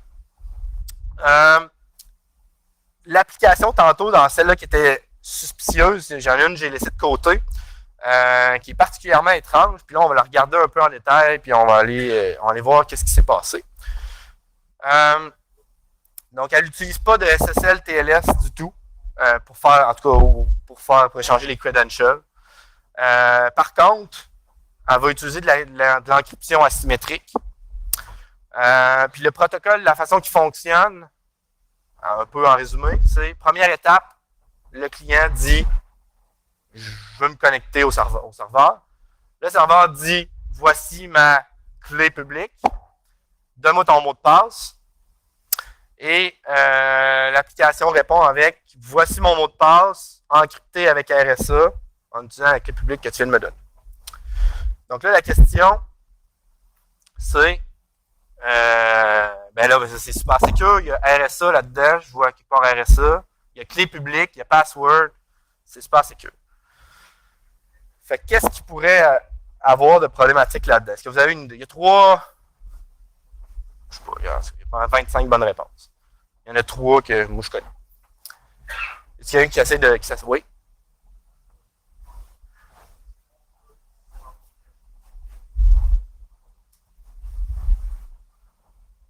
Speaker 1: L'application, tantôt, dans celle-là qui était suspicieuse, j'en ai une que j'ai laissée de côté, qui est particulièrement étrange. Puis là, on va la regarder un peu en détail, puis on va aller voir qu'est-ce qui s'est passé. Donc, elle n'utilise pas de SSL TLS du tout pour faire, en tout cas, pour échanger les credentials. Par contre, elle va utiliser de l'encryption asymétrique. Puis le protocole, la façon qu'il fonctionne, un peu en résumé, c'est première étape, le client dit « Je veux me connecter au serveur. » Le serveur dit « Voici ma clé publique. Donne-moi ton mot de passe. » Et l'application répond avec « Voici mon mot de passe encrypté avec RSA en utilisant la clé publique que tu viens de me donner. » Donc là, la question, c'est ben là, c'est super secure. Il y a RSA là-dedans. Je vois quelque part RSA. Il y a clé publique, il y a password. C'est super secure. Fait que qu'est-ce qui pourrait avoir de problématique là-dedans? Est-ce que vous avez une idée? Il y a trois. Je sais pas, il y a 25 bonnes réponses. Il y en a trois que moi je connais. Est-ce qu'il y a un qui essaie de. Oui?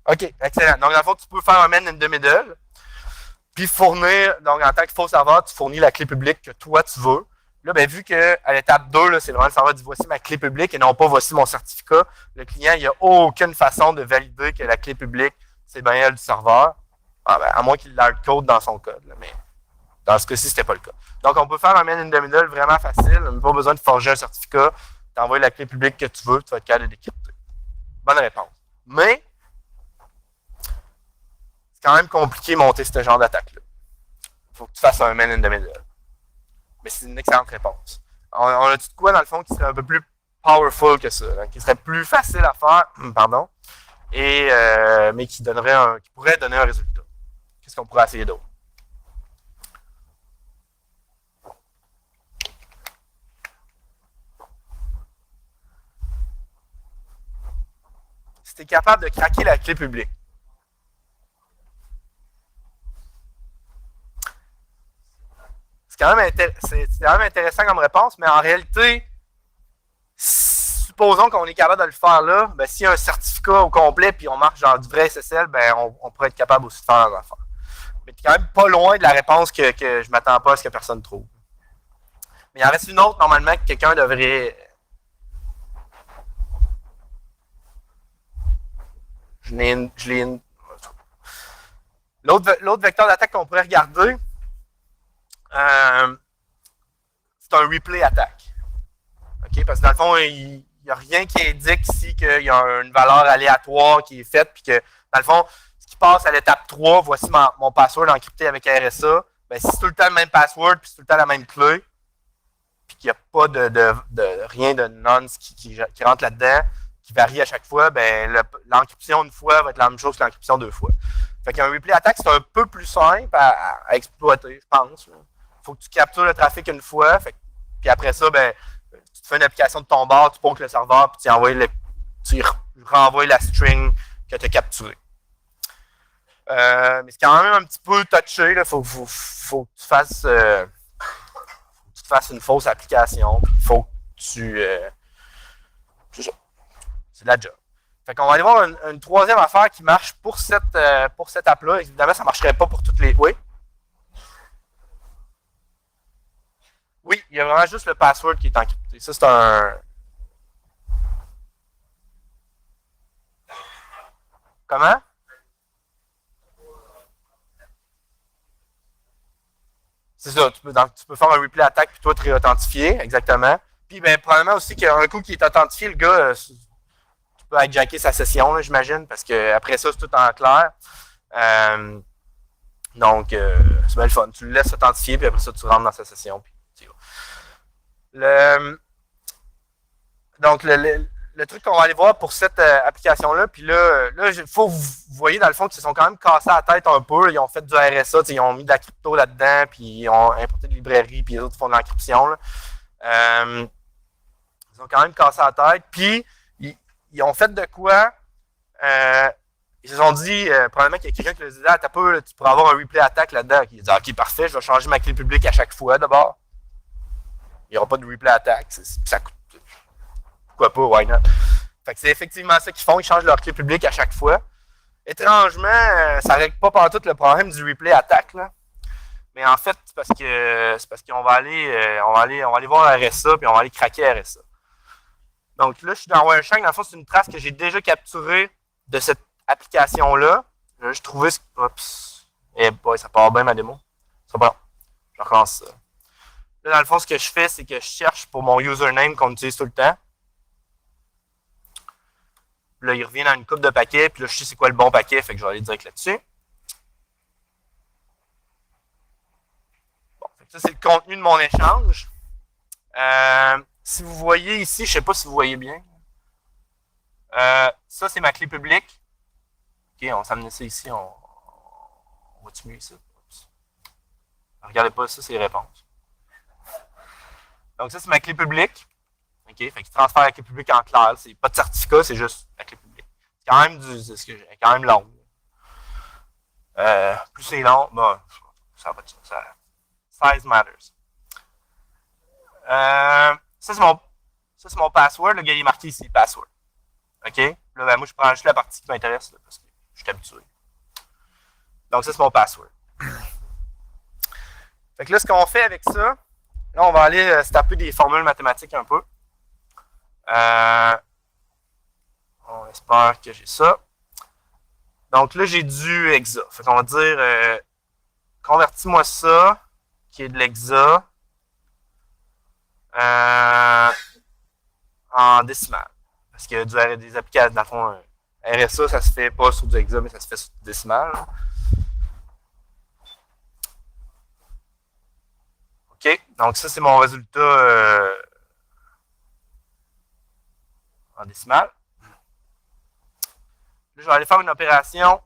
Speaker 1: OK, excellent. Donc, dans le fond, tu peux faire un man in the middle, puis fournir, donc en tant que faux serveur, tu fournis la clé publique que toi, tu veux. Là, ben, vu qu'à l'étape 2, là, c'est vraiment le serveur dit voici ma clé publique et non pas voici mon certificat, le client, il n'y a aucune façon de valider que la clé publique, c'est bien elle du serveur. Ah, ben, à moins qu'il ait le code dans son code. Là, mais dans ce cas-ci, c'était pas le cas. Donc, on peut faire un man in the middle vraiment facile. On n'a pas besoin de forger un certificat. Tu envoies la clé publique que tu veux, tu vas être capable de décrypter. Bonne réponse. Mais, c'est quand même compliqué de monter ce genre d'attaque-là. Il faut que tu fasses un man in the middle. Mais c'est une excellente réponse. On a dit de quoi, dans le fond, qui serait un peu plus powerful que ça, hein, qui serait plus facile à faire, pardon, et, mais qui pourrait donner un résultat. Qu'est-ce qu'on pourrait essayer d'autre? Si tu es capable de craquer la clé publique, c'est quand même intéressant comme réponse, mais en réalité, supposons qu'on est capable de le faire là, ben, s'il y a un certificat au complet puis on marche dans du vrai SSL, ben, on pourrait être capable aussi de faire l'affaire. Mais tu es quand même pas loin de la réponse que je m'attends pas à ce que personne trouve. Mais il en reste une autre, normalement, que quelqu'un devrait. L'autre vecteur d'attaque qu'on pourrait regarder, c'est un replay attack. Okay? Parce que dans le fond, il n'y a rien qui indique ici qu'il y a une valeur aléatoire qui est faite, puis que dans le fond, ce qui passe à l'étape 3, voici mon password encrypté avec RSA, ben, si c'est tout le temps le même password, puis c'est tout le temps la même clé, puis qu'il n'y a pas rien de nonce qui rentre là-dedans, qui varie à chaque fois, ben, l'encryption une fois va être la même chose que l'encryption deux fois. Fait qu'un replay attack, c'est un peu plus simple à exploiter, je pense. Il faut que tu captures le trafic une fois, puis après ça, ben, tu te fais une application de ton bord, tu poques le serveur, puis tu renvoies la string que tu as capturée. Mais c'est quand même un petit peu touché. Il faut que tu fasses une fausse application. Il faut que tu. C'est ça. C'est la job. Fait qu'on va aller voir une troisième affaire qui marche pour cette app-là. Évidemment, ça ne marcherait pas pour toutes les. Oui. Oui, il y a vraiment juste le password qui est encrypté. Ça, c'est un. Comment? C'est ça, tu peux faire un replay attack puis toi te réauthentifier, exactement. Puis ben probablement aussi qu'il y a un coup qui est authentifié, le gars, tu peux hijacker sa session, là, j'imagine, parce que après ça, c'est tout en clair. Donc, c'est bien le fun. Tu le laisses authentifier, puis après ça, tu rentres dans sa session. Puis, donc, le truc qu'on va aller voir pour cette application-là, puis là, il faut vous voyez dans le fond qu'ils se sont quand même cassés la tête un peu. Là, ils ont fait du RSA, ils ont mis de la crypto là-dedans, puis ils ont importé de librairies, puis les autres font de l'encryption. Ils ont quand même cassé la tête, puis ils ont fait de quoi? Ils se sont dit, probablement qu'il y a quelqu'un qui leur disait, t'as peu, tu pourrais avoir un replay attack là-dedans. Ils disent, ok, parfait, je vais changer ma clé publique à chaque fois d'abord. Il n'y aura pas de replay attack. Ça coûte. Pourquoi pas, why not? Fait que c'est effectivement ça qu'ils font, ils changent leur clé publique à chaque fois. Étrangement, ça ne règle pas partout le problème du replay attack, là. Mais en fait, c'est parce qu'on va aller, on va aller voir RSA, puis on va aller craquer RSA. Donc là, je suis dans Wireshark. Dans le fond, c'est une trace que j'ai déjà capturée de cette application-là. Là, je trouvais ce. Oups. Eh boy, ça part bien ma démo. C'est bon. Je recommence ça. Là, dans le fond, ce que je fais, c'est que je cherche pour mon username qu'on utilise tout le temps. Là, il revient dans une coupe de paquets, puis là, je sais c'est quoi le bon paquet, fait que je vais aller direct là-dessus. Bon, fait que ça, c'est le contenu de mon échange. Si vous voyez ici, je ne sais pas si vous voyez bien. Ça, c'est ma clé publique. OK, on s'amène ça ici. On va-tu mieux ça? Regardez pas ça, c'est les réponses. Donc, ça, c'est ma clé publique. OK, fait qu'il transfère la clé publique en clair. C'est pas de certificat, c'est juste la clé publique. C'est quand même long. Plus c'est long, ben, ça va ça. Size matters. Ça, c'est mon password. Le gars, il est marqué ici, password. OK? Là, ben, moi, je prends juste la partie qui m'intéresse, là, parce que je suis habitué. Donc, ça, c'est mon password. Fait que là, ce qu'on fait avec ça, là, on va aller se taper des formules mathématiques un peu. On espère que j'ai ça. Donc là, j'ai du hexa. Fait qu'on va dire, convertis-moi ça, qui est de l'hexa, en décimale. Parce que des applications, dans le fond, RSA, ça se fait pas sur du hexa, mais ça se fait sur du décimal. OK, donc ça, c'est mon résultat en décimale. Là, je vais aller faire une opération.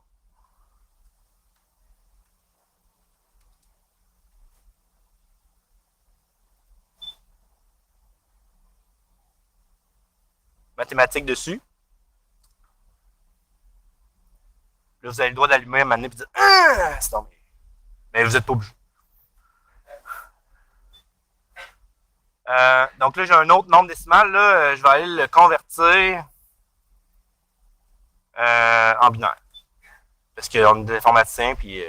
Speaker 1: Mathématique dessus. Là, vous avez le droit d'allumer un moment donné et de dire ah, c'est tombé. Mais vous n'êtes pas obligé. Donc là, j'ai un autre nombre décimal. Là, je vais aller le convertir en binaire. Parce qu'on est des informaticiens, puis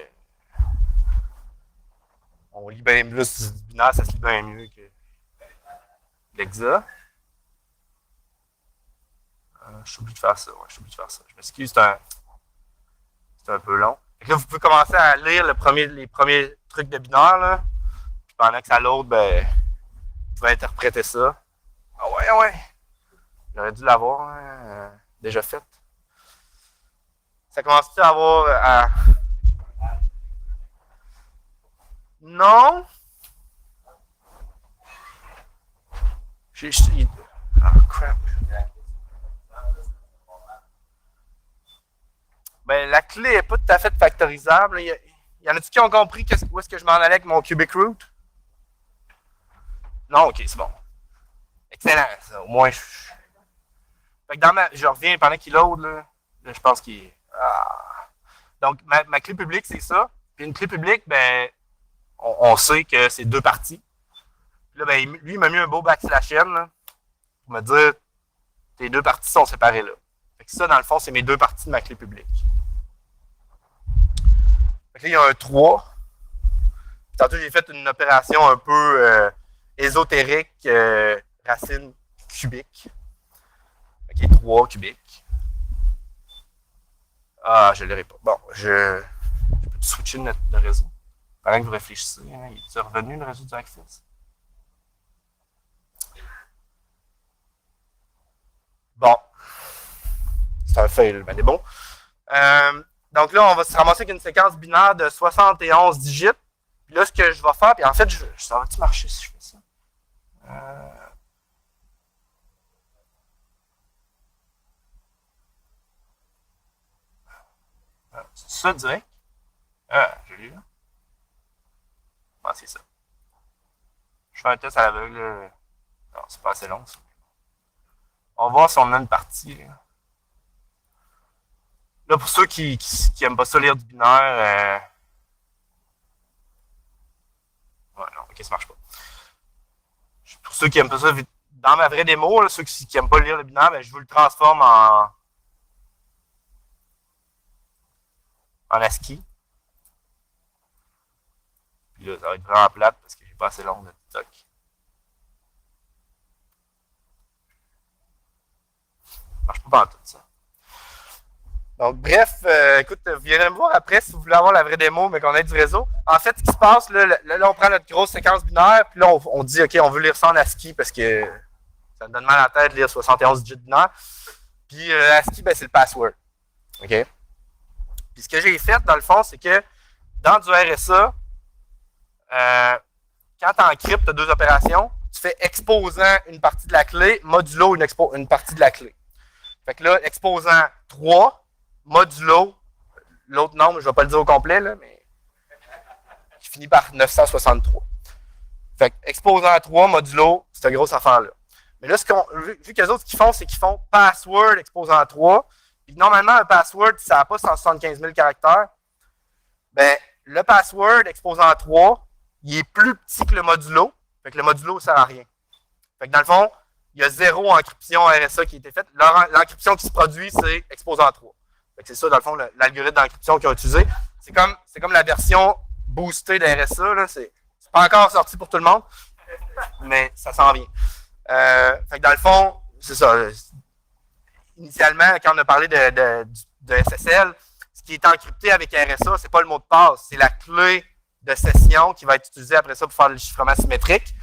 Speaker 1: on lit bien plus du binaire, ça se lit bien mieux que l'hexa. Je suis obligé de faire ça. Ouais, je suis obligé de faire ça. Je m'excuse, c'est un peu long. Fait que là, vous pouvez commencer à lire les premiers trucs de binaire. Là. Puis pendant que ça l'autre, ben, vous pouvez interpréter ça. Ah ouais. J'aurais dû l'avoir déjà fait. Ça commence à avoir Non. Ah, crap. Ben, la clé n'est pas tout à fait factorisable. Il y en a-tu qui ont compris où est-ce que je m'en allais avec mon cubic root? Non, ok, c'est bon. Excellent, ça. Au moins, fait que je reviens pendant qu'il load, là je pense qu'il est. Ah. Donc, ma clé publique, c'est ça. Puis une clé publique, ben, on sait que c'est deux parties. Puis là, ben, lui, il m'a mis un beau backslash n là, pour me dire tes deux parties sont séparées là. Fait que ça, dans le fond, c'est mes deux parties de ma clé publique. Fait que là, il y a un 3. Puis tantôt, j'ai fait une opération un peu ésotérique, racine cubique. Ok, 3 cubiques. Ah, je ne l'aurai pas. Bon, je peux switcher le réseau. Pendant que vous réfléchissez, hein, il est revenu le réseau du Access? Bon. c'est un fail, ben des bons. Donc là, on va se ramasser avec une séquence binaire de 71 digits. Puis là, ce que je vais faire, puis en fait, ça va-tu marcher si je fais ça? C'est ça direct? Je l'ai là. Ah, c'est ça. Je fais un test à l'aveugle. Non, c'est pas assez long, ça. On va voir si on a une partie. Là, pour ceux qui aiment pas ça lire du binaire, ouais, non, ok, ça marche pas. Pour ceux qui aiment pas ça, dans ma vraie démo, là, ceux qui aiment pas lire le binaire, ben, je vous le transforme en ASCII. Puis là, ça va être vraiment plate parce que j'ai pas assez long de TikTok. Ça marche pas dans tout ça. Donc, bref, écoute, vous viendrez me voir après si vous voulez avoir la vraie démo, mais qu'on ait du réseau. En fait, ce qui se passe, là, on prend notre grosse séquence binaire, puis là, on dit, OK, on veut lire ça en ASCII parce que ça me donne mal à la tête de lire 71 digits binaires. Puis ASCII, ben, c'est le password. OK? Puis ce que j'ai fait, dans le fond, c'est que dans du RSA, quand tu encryptes, tu as deux opérations. Tu fais exposant une partie de la clé, modulo une partie de la clé. Fait que là, exposant 3, modulo, l'autre nombre, je ne vais pas le dire au complet, là, mais qui finit par 963. Fait que exposant 3, modulo, cette grosse affaire-là. Mais là, vu que les autres, ce qu'ils font, c'est qu'ils font password exposant 3. Puis normalement, un password, ça n'a pas 175 000 caractères. Ben, le password exposant 3, il est plus petit que le modulo. Fait que le modulo ne sert à rien. Fait que dans le fond, il y a 0 encryption RSA qui a été faite. L'encryption qui se produit, c'est exposant 3. Fait que c'est ça, dans le fond, l'algorithme d'encryption qu'ils ont utilisé. C'est comme la version boostée de RSA. Là. C'est pas encore sorti pour tout le monde, mais ça s'en vient. Fait que dans le fond, c'est ça. Initialement, quand on a parlé de SSL, ce qui est encrypté avec RSA, c'est pas le mot de passe, c'est la clé de session qui va être utilisée après ça pour faire le chiffrement symétrique.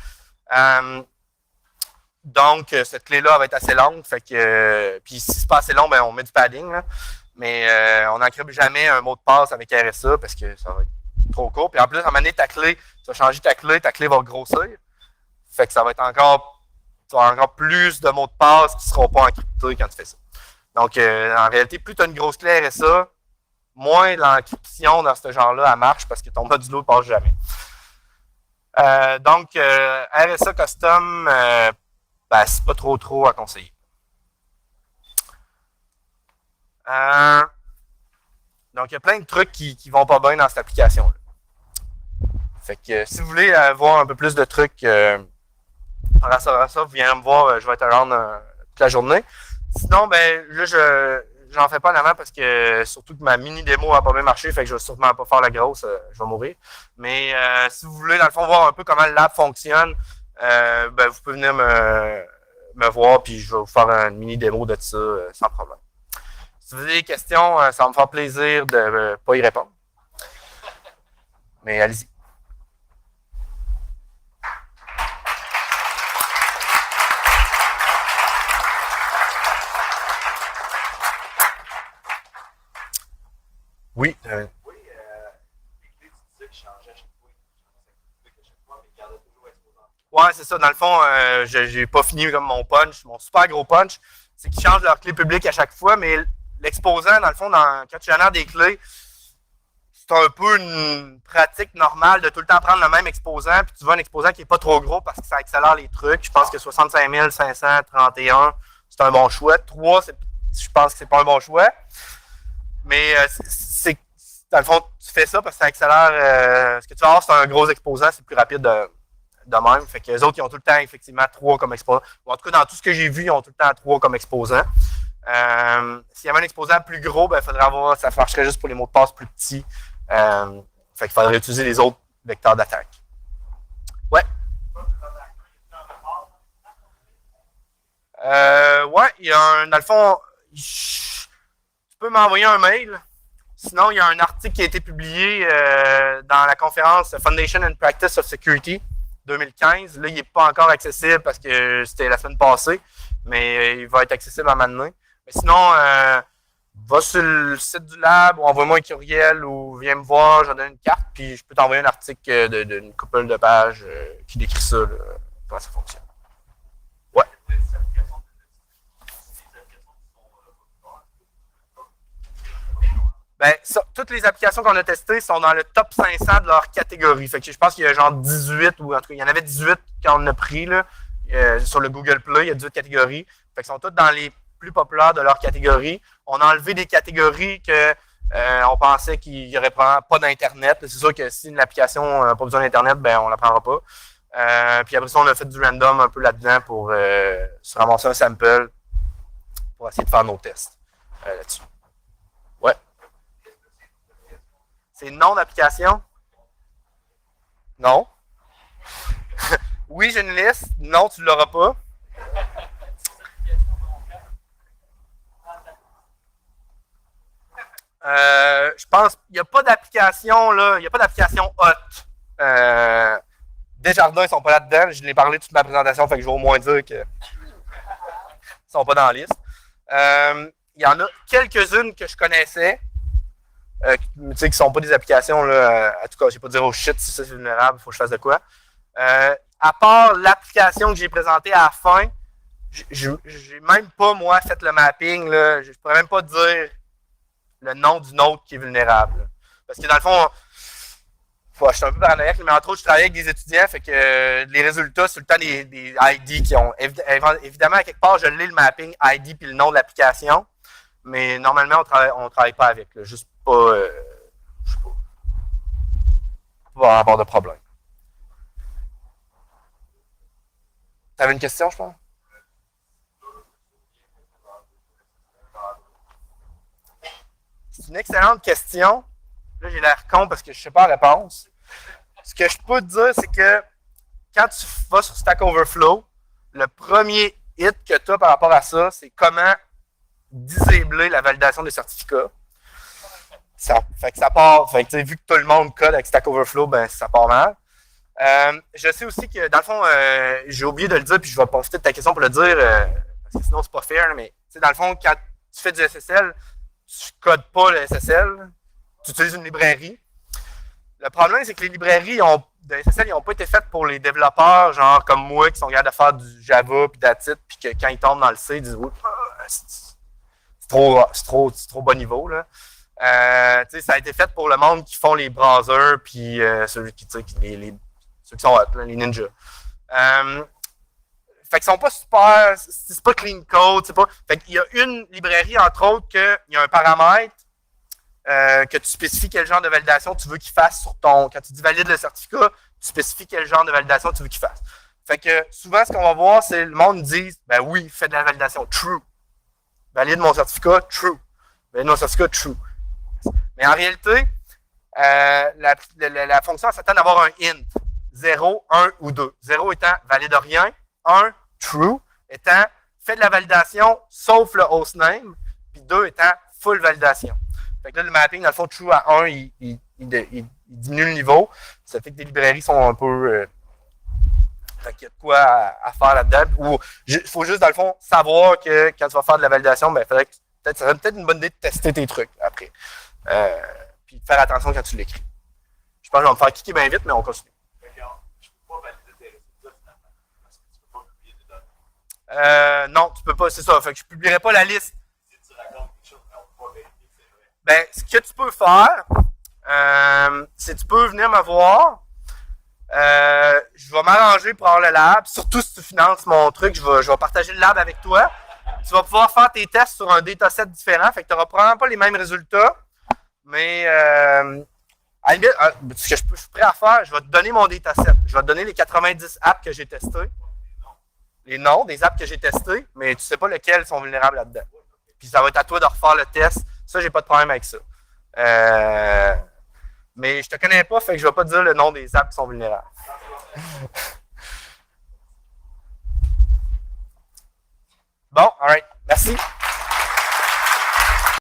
Speaker 1: Donc, cette clé-là va être assez longue. Fait que, puis si c'est pas assez long, ben, on met du padding. Là. Mais on n'encrypte jamais un mot de passe avec RSA parce que ça va être trop court. Puis en plus, à un moment donné, ta clé, tu vas changer ta clé va grossir. Fait que ça va être encore, tu vas avoir encore plus de mots de passe qui ne seront pas encryptés quand tu fais ça. Donc, en réalité, plus tu as une grosse clé RSA, moins l'encryption dans ce genre-là, elle marche parce que ton modulo ne passe jamais. Donc, RSA Custom, ben, c'est pas trop à conseiller. Donc, il y a plein de trucs qui vont pas bien dans cette application-là. Fait que si vous voulez voir un peu plus de trucs par rapport à ça, vous viendrez me voir, je vais être around toute la journée. Sinon, ben là, j'en fais pas en avant parce que surtout que ma mini démo a pas bien marché, fait que je vais sûrement pas faire la grosse, je vais mourir. Mais si vous voulez, dans le fond, voir un peu comment l'app fonctionne, ben vous pouvez venir me voir, puis je vais vous faire une mini démo de ça sans problème. Si vous avez des questions, ça va me faire plaisir de ne pas y répondre. Mais allez-y. Oui. Oui, les clés, tu disais que je changeais à chaque fois, mais gardait toujours exposant. Ouais, c'est ça. Dans le fond, j'ai pas fini comme mon punch, mon super gros punch. C'est qu'ils changent leur clé publique à chaque fois, mais l'exposant, dans le fond, quand tu génères des clés, c'est un peu une pratique normale de tout le temps prendre le même exposant, puis tu veux un exposant qui n'est pas trop gros parce que ça accélère les trucs. Je pense que 65 531, c'est un bon choix. 3, je pense que c'est pas un bon choix. Mais dans le fond, tu fais ça parce que ça accélère. Ce que tu vas avoir, c'est un gros exposant, c'est plus rapide de même. Fait que les autres, ils ont tout le temps effectivement 3 comme exposant. En tout cas, dans tout ce que j'ai vu, ils ont tout le temps 3 comme exposant. S'il y avait un exposant plus gros, ben, ça marcherait juste pour les mots de passe plus petits. Fait qu'il faudrait utiliser les autres vecteurs d'attaque. Ouais. Ouais, il y a dans le fond, tu peux m'envoyer un mail. Sinon, il y a un article qui a été publié dans la conférence Foundation and Practice of Security 2015. Là, il n'est pas encore accessible parce que c'était la semaine passée, mais il va être accessible à un moment donné. Mais sinon, Va sur le site du lab ou envoie-moi un courriel ou viens me voir, je vais donner une carte, puis je peux t'envoyer un article d'une couple de pages qui décrit ça, là, comment ça fonctionne. Ouais. Ben, ça, toutes les applications qu'on a testées sont dans le top 500 de leur catégorie. Fait que je pense qu'il y a genre 18, ou en tout cas, il y en avait 18 quand on a pris, là, sur le Google Play, il y a 18 catégories. Fait que sont toutes dans les plus populaires de leur catégorie. On a enlevé des catégories que on pensait qu'il n'y aurait pas d'Internet. C'est sûr que si l'application n'a pas besoin d'Internet, ben on ne la prendra pas. Puis après ça, on a fait du random un peu là-dedans pour se ramasser un sample pour essayer de faire nos tests là-dessus. Ouais. C'est nom d'application? Non. Oui, j'ai une liste. Non, tu ne l'auras pas. Je pense qu'il n'y a pas d'application, là. Il n'y a pas d'application hot. Desjardins ne sont pas là-dedans. Je l'ai parlé toute ma présentation, fait que je vais au moins dire qu'ils ne sont pas dans la liste. Il y en a quelques-unes que je connaissais. Qui ne sont pas des applications, là, en tout cas, je ne vais pas dire oh shit, si ça c'est vulnérable, il faut que je fasse de quoi. À part l'application que j'ai présentée à la fin, j'ai même pas, moi, fait le mapping. Là, je ne pourrais même pas dire le nom d'une autre qui est vulnérable. Là. Parce que dans le fond, je suis un peu paranoïaque, mais entre autres, je travaille avec des étudiants, fait que les résultats, c'est tout le temps des ID qui ont. Évidemment, à quelque part, je lis le mapping ID puis le nom de l'application, mais normalement, on travaille pas avec. Là, juste pas. Je sais pas avoir de problème. T'avais une question, je pense? C'est une excellente question. Là, j'ai l'air con parce que je ne sais pas la réponse. Ce que je peux te dire, c'est que quand tu vas sur Stack Overflow, le premier hit que tu as par rapport à ça, c'est comment disabler la validation des certificats. Fait que ça part, fait que, vu que tout le monde code avec Stack Overflow, ben ça part mal. Je sais aussi que, dans le fond, j'ai oublié de le dire, puis je vais profiter de ta question pour le dire, parce que sinon c'est pas fair, mais dans le fond, quand tu fais du SSL, tu codes pas le SSL, tu utilises une librairie. Le problème, c'est que les librairies de SSL, ils n'ont pas été faites pour les développeurs, genre comme moi, qui sont capables de faire du Java puis d'Atit, puis que quand ils tombent dans le C, ils disent oui, c'est trop bas niveau. Là. Ça a été fait pour le monde qui font les browsers, puis ceux qui sont hot, les ninjas. Fait qu'ils sont pas super, c'est pas clean code, c'est pas. Fait qu'il y a une librairie, entre autres, qu'il y a un paramètre que tu spécifies quel genre de validation tu veux qu'il fasse sur ton. Quand tu dis valide le certificat, tu spécifies quel genre de validation tu veux qu'il fasse. Fait que souvent, ce qu'on va voir, c'est le monde dit ben oui, fais de la validation, true. Valide mon certificat, true. Valide mon certificat, true. Mais en réalité, la fonction s'attend à avoir un int. 0, 1 ou 2. 0 étant valide rien. 1, true, étant fait de la validation sauf le hostname. Puis 2 étant full validation. Fait que là, le mapping, dans le fond, true à 1, il diminue le niveau. Ça fait que les librairies sont un peu. Fait qu'il y a de quoi à faire là-dedans. Il faut juste, dans le fond, savoir que quand tu vas faire de la validation, ben, ça serait peut-être une bonne idée de tester tes trucs après. Puis de faire attention quand tu l'écris. Je pense que je vais me faire kicker bien vite, mais on continue. Non, tu peux pas, c'est ça. Fait que je publierai pas la liste. Ben, ce que tu peux faire, c'est que tu peux venir me voir. Je vais m'arranger pour avoir le lab. Surtout si tu finances mon truc, je vais partager le lab avec toi. Tu vas pouvoir faire tes tests sur un dataset différent. Fait que tu n'auras probablement pas les mêmes résultats. Mais à la limite, ce que je suis prêt à faire, je vais te donner mon dataset. Je vais te donner les 90 apps que j'ai testés. Les noms des apps que j'ai testés, mais tu ne sais pas lesquels sont vulnérables là-dedans. Puis ça va être à toi de refaire le test. Ça, j'ai pas de problème avec ça. Mais je te connais pas, fait que je vais pas te dire le nom des apps qui sont vulnérables. Bon, alright. Merci.